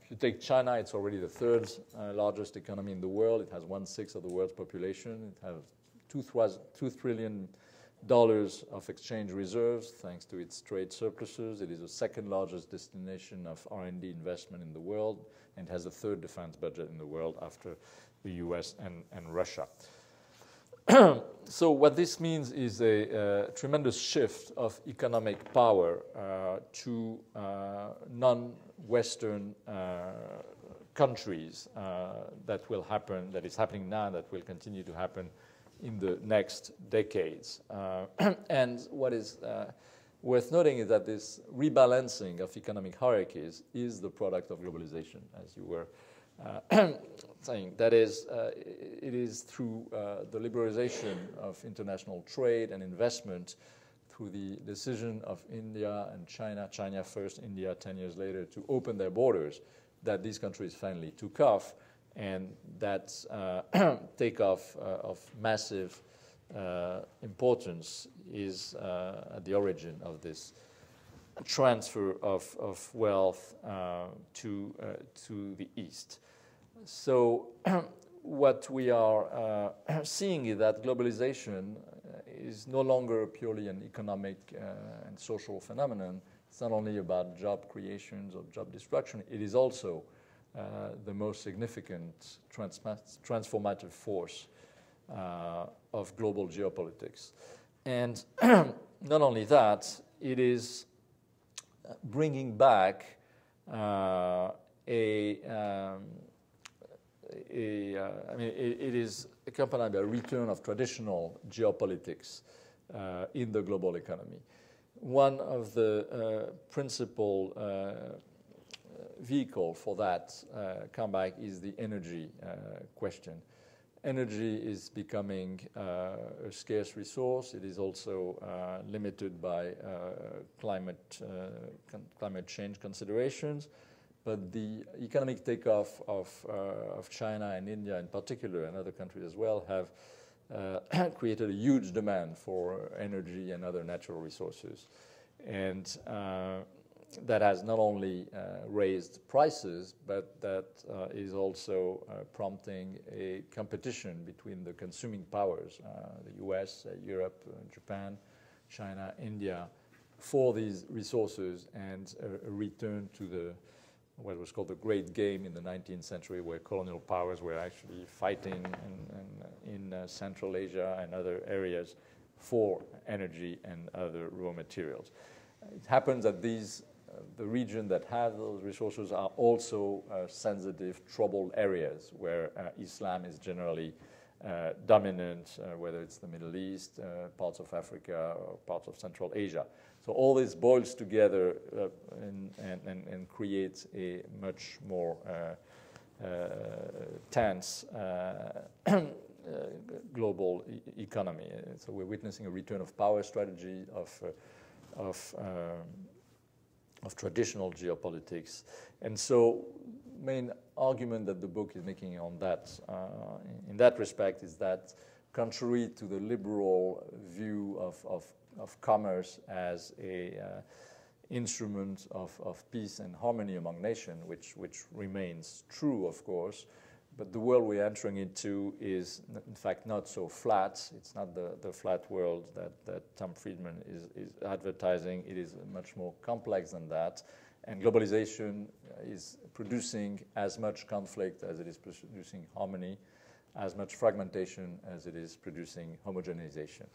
If you take China, it's already the third largest economy in the world. It has 1/6 of the world's population. It has $2 trillion of exchange reserves thanks to its trade surpluses. It is the second largest destination of R&D investment in the world, and has the third defense budget in the world after the US and Russia. So what this means is a tremendous shift of economic power to non-Western countries that will happen, that is happening now, that will continue to happen in the next decades. And what is worth noting is that this rebalancing of economic hierarchies is the product of globalization, as you were saying. That is, it is through the liberalization of international trade and investment, through the decision of India and China first, India 10 years later, to open their borders, that these countries finally took off, and that takeoff of massive importance is at the origin of this transfer of wealth to the East. So what we are seeing is that globalization is no longer purely an economic and social phenomenon. It's not only about job creations or job destruction. It is also the most significant transformative force of global geopolitics. And not only that, it is bringing back it is accompanied by a return of traditional geopolitics in the global economy. One of the principal vehicle for that comeback is the energy question. Energy is becoming a scarce resource. It is also limited by climate change considerations. But the economic takeoff of China and India in particular, and other countries as well, have created a huge demand for energy and other natural resources. And that has not only raised prices, but that is also prompting a competition between the consuming powers, the US, Europe, Japan, China, India, for these resources, and a return to what was called the Great Game in the 19th century, where colonial powers were actually fighting in Central Asia and other areas for energy and other raw materials. It happens that the region that have those resources are also sensitive, troubled areas where Islam is generally dominant, whether it's the Middle East, parts of Africa, or parts of Central Asia. So all this boils together and creates a much more tense global economy. So we're witnessing a return of power strategy, of traditional geopolitics. And so main argument that the book is making on that, in that respect, is that contrary to the liberal view of commerce as a instrument of peace and harmony among nations, which remains true, of course, but the world we're entering into is, in fact, not so flat. It's not the flat world that Tom Friedman is advertising. It is much more complex than that. And globalization is producing as much conflict as it is producing harmony, as much fragmentation as it is producing homogenization.